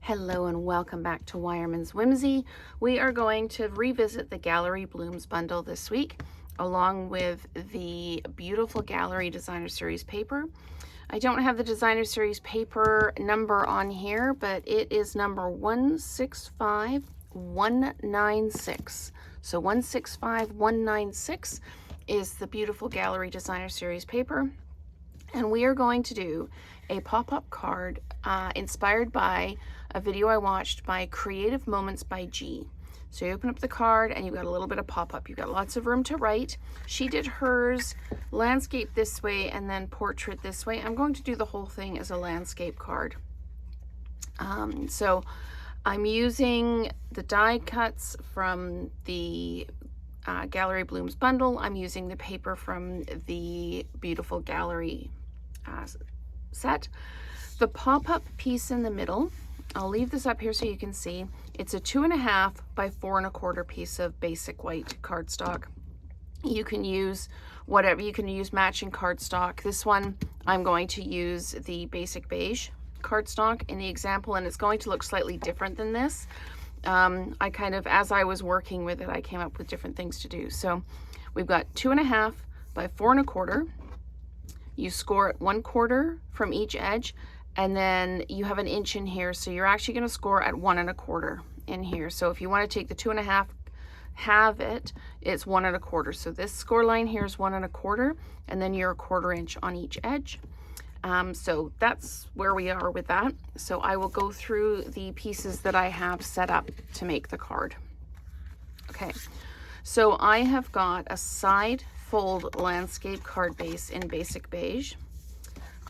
Hello and welcome back to Wireman's Whimsy. We are going to revisit the Gallery Blooms bundle this week, along with the beautiful Gallery Designer Series paper. I don't have the Designer Series paper number on here, but it is number 165196. So 165196 is the beautiful Gallery Designer Series paper. And we are going to do a pop-up card inspired by a video I watched by Creative Moments by G. So you open up the card and you've got a little bit of pop-up. You've got lots of room to write. She did hers landscape this way and then portrait this way. I'm going to do the whole thing as a landscape card. So I'm using the die cuts from the Gallery Blooms bundle. I'm using the paper from the beautiful Gallery set. The pop-up piece in the middle, I'll leave this up here so you can see. It's a 2.5 by 4 1/4 piece of basic white cardstock. You can use whatever, you can use matching cardstock. This one, I'm going to use the basic beige cardstock in the example, and it's going to look slightly different than this. I kind of, as I was working with it, I came up with different things to do. So we've got 2.5 by 4 1/4. You score at 1/4 from each edge, and then you have an inch in here, so you're actually going to score at 1 1/4 in here. So if you want to take the 2.5, have it, it's 1 1/4. So this score line here is 1 1/4, and then you're 1/4 inch on each edge. So that's where we are with that. So I will go through the pieces that I have set up to make the card. Okay, so I have got a side fold landscape card base in basic beige.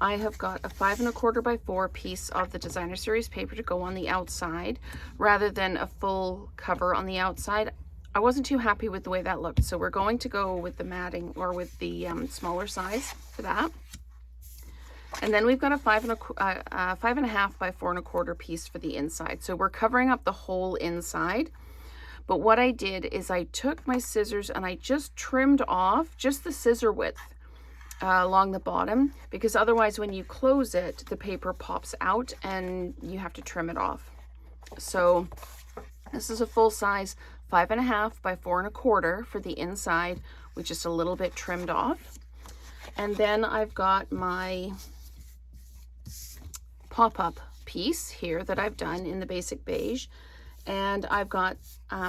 I have got a 5 1/4 by 4 piece of the Designer Series paper to go on the outside rather than a full cover on the outside. I wasn't too happy with the way that looked, so we're going to go with the matting, or with the smaller size for that. And then we've got a 5 1/2 by 4 1/4 piece for the inside. So we're covering up the whole inside. But what I did is I took my scissors and I just trimmed off just the scissor width along the bottom, because otherwise when you close it, the paper pops out and you have to trim it off. So this is a full size 5 1/2 by 4 1/4 for the inside, with just a little bit trimmed off. And then I've got my pop-up piece here that I've done in the basic beige. And I've got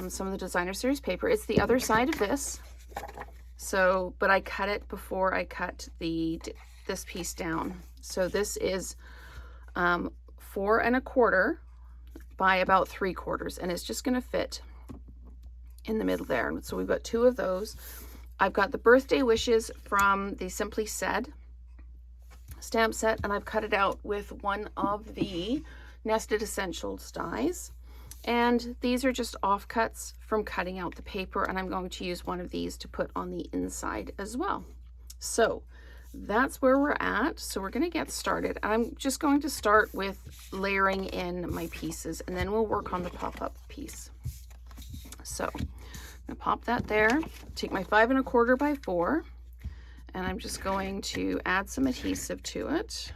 some of the Designer Series paper. It's the other side of this. So, but I cut it before I cut this piece down. So this is 4 1/4 by about 3/4, and it's just going to fit in the middle there. So we've got 2 of those. I've got the birthday wishes from the Simply Said stamp set, and I've cut it out with one of the Nested Essentials dies. And these are just offcuts from cutting out the paper, and I'm going to use one of these to put on the inside as well. So that's where we're at. So we're going to get started. I'm just going to start with layering in my pieces, and then we'll work on the pop-up piece. So I'm going to pop that there, take my 5 1/4 by 4, and I'm just going to add some adhesive to it.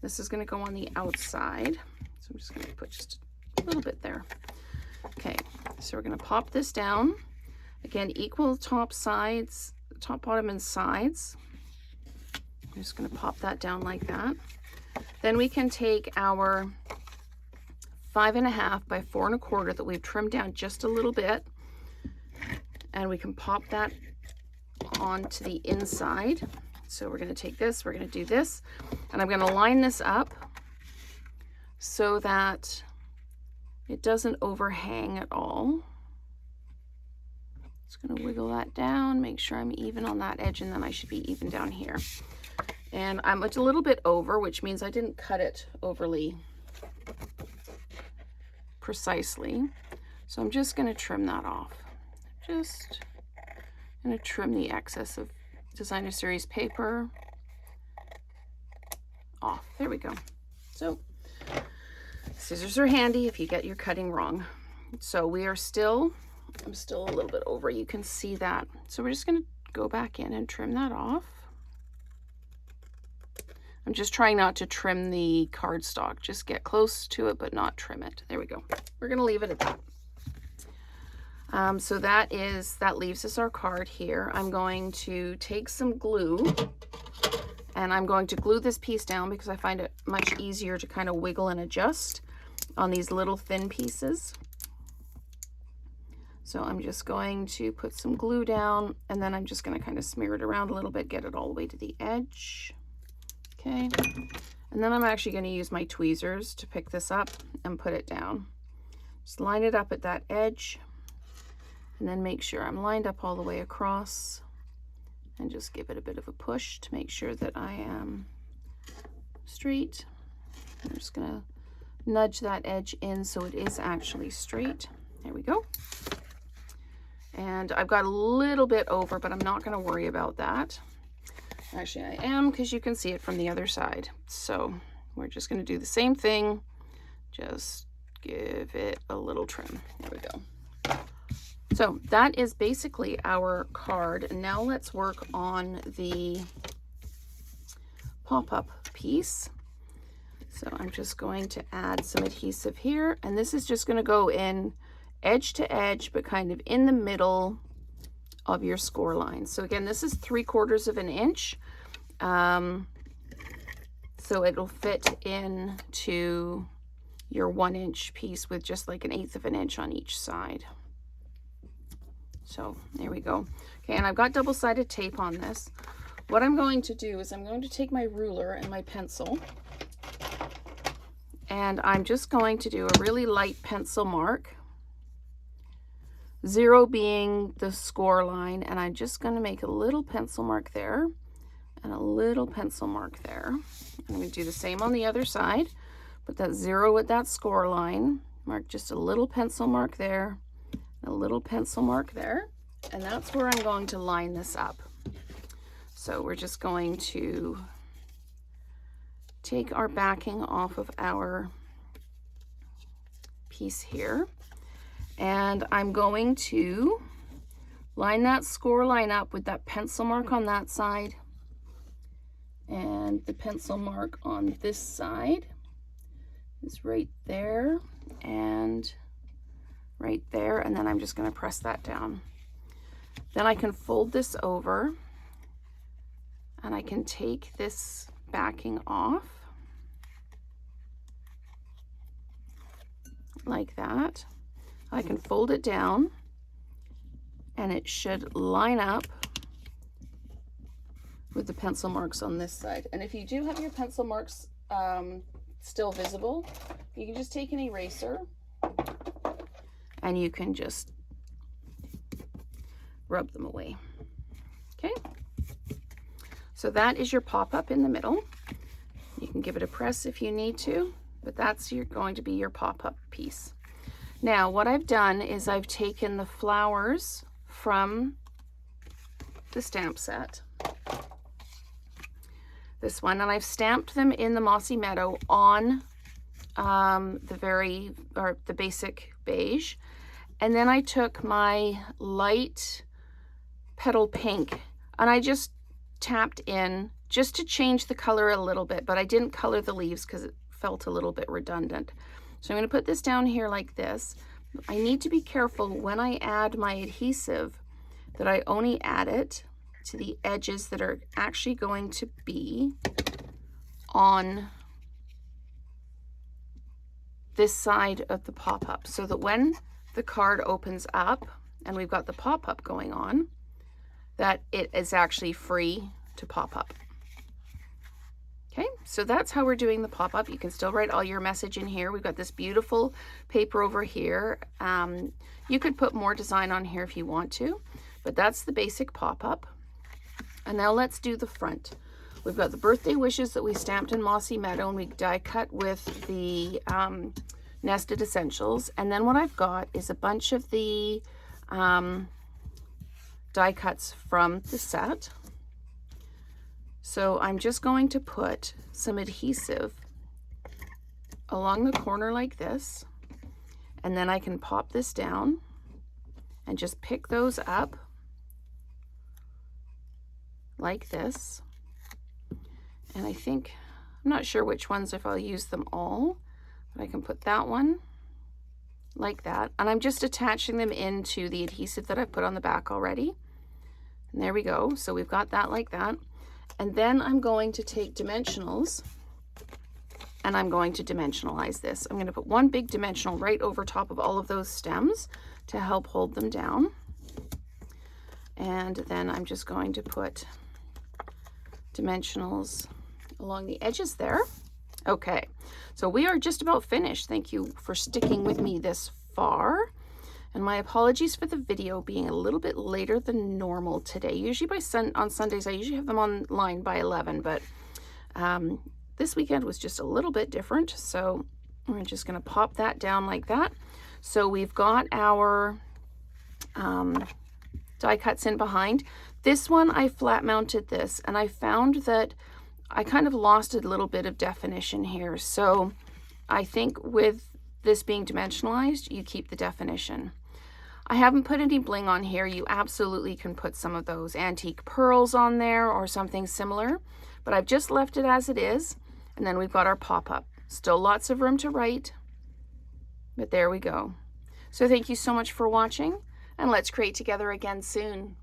This is going to go on the outside. So I'm just going to put just a little bit there. Okay, so we're going to pop this down. Again, equal top sides, top, bottom, and sides. I'm just going to pop that down like that. Then we can take our 5 1/2 by 4 1/4 that we've trimmed down just a little bit, and we can pop that onto the inside. So we're going to take this, we're going to do this, and I'm going to line this up so that it doesn't overhang at all. Just going to wiggle that down, make sure I'm even on that edge, and then I should be even down here. And I'm a little bit over, which means I didn't cut it overly precisely. So I'm just going to trim that off. Just going to trim the excess of Designer Series paper off. There we go. So scissors are handy if you get your cutting wrong. So we are still, I'm still a little bit over, you can see that. So we're just going to go back in and trim that off. I'm just trying not to trim the cardstock. Just get close to it, but not trim it. There we go. We're going to leave it at that. So that leaves us our card here. I'm going to take some glue and I'm going to glue this piece down because I find it much easier to kind of wiggle and adjust on these little thin pieces. So I'm just going to put some glue down and then I'm just going to kind of smear it around a little bit, get it all the way to the edge. Okay. And then I'm actually going to use my tweezers to pick this up and put it down. Just line it up at that edge. And then make sure I'm lined up all the way across and just give it a bit of a push to make sure that I am straight. I'm just gonna nudge that edge in so it is actually straight. There we go. And I've got a little bit over, but I'm not gonna worry about that. Actually, I am, because you can see it from the other side. So we're just gonna do the same thing. Just give it a little trim. There we go. So that is basically our card. And now let's work on the pop-up piece. So I'm just going to add some adhesive here. And this is just going to go in edge to edge, but kind of in the middle of your score line. So again, this is 3/4 of an inch. So it'll fit into your 1-inch piece with just like 1/8 of an inch on each side. So there we go. Okay, and I've got double-sided tape on this. What I'm going to do is I'm going to take my ruler and my pencil, and I'm just going to do a really light pencil mark, 0 being the score line, and I'm just going to make a little pencil mark there and a little pencil mark there. I'm going to do the same on the other side. Put that 0 at that score line, mark just a little pencil mark there, a little pencil mark there, and that's where I'm going to line this up. So we're just going to take our backing off of our piece here, and I'm going to line that score line up with that pencil mark on that side and the pencil mark on this side is right there and right there, and then I'm just going to press that down. Then I can fold this over and I can take this backing off like that. I can fold it down and it should line up with the pencil marks on this side. And if you do have your pencil marks still visible, you can just take an eraser and you can just rub them away. Okay, so that is your pop-up in the middle. You can give it a press if you need to, but that's going to be your pop-up piece. Now what I've done is I've taken the flowers from the stamp set, this one, and I've stamped them in the Mossy Meadow on the basic beige. And then I took my light petal pink and I just tapped in just to change the color a little bit, but I didn't color the leaves because it felt a little bit redundant. So I'm going to put this down here like this. I need to be careful when I add my adhesive that I only add it to the edges that are actually going to be on this side of the pop-up, so that when the card opens up and we've got the pop-up going on, that it is actually free to pop up. Okay, so that's how we're doing the pop-up. You can still write all your message in here. We've got this beautiful paper over here. You could put more design on here if you want to, but that's the basic pop-up. And now let's do the front. We've got the birthday wishes that we stamped in Mossy Meadow and we die cut with the Nested Essentials. And then what I've got is a bunch of the die cuts from the set. So I'm just going to put some adhesive along the corner like this, and then I can pop this down and just pick those up like this. And I think I'm not sure which ones, if I'll use them all, but I can put that one like that. And I'm just attaching them into the adhesive that I put on the back already. And there we go. So we've got that like that. And then I'm going to take dimensionals and I'm going to dimensionalize this. I'm going to put one big dimensional right over top of all of those stems to help hold them down. And then I'm just going to put dimensionals along the edges there. Okay, so we are just about finished. Thank you for sticking with me this far. And my apologies for the video being a little bit later than normal today. Usually on Sundays, I usually have them online by 11, but this weekend was just a little bit different. So we're just gonna pop that down like that. So we've got our die cuts in behind. This one, I flat mounted this, and I found that I kind of lost a little bit of definition here. So I think with this being dimensionalized, you keep the definition. I haven't put any bling on here. You absolutely can put some of those antique pearls on there or something similar, but I've just left it as it is. And then we've got our pop-up. Still lots of room to write, but there we go. So thank you so much for watching, and let's create together again soon.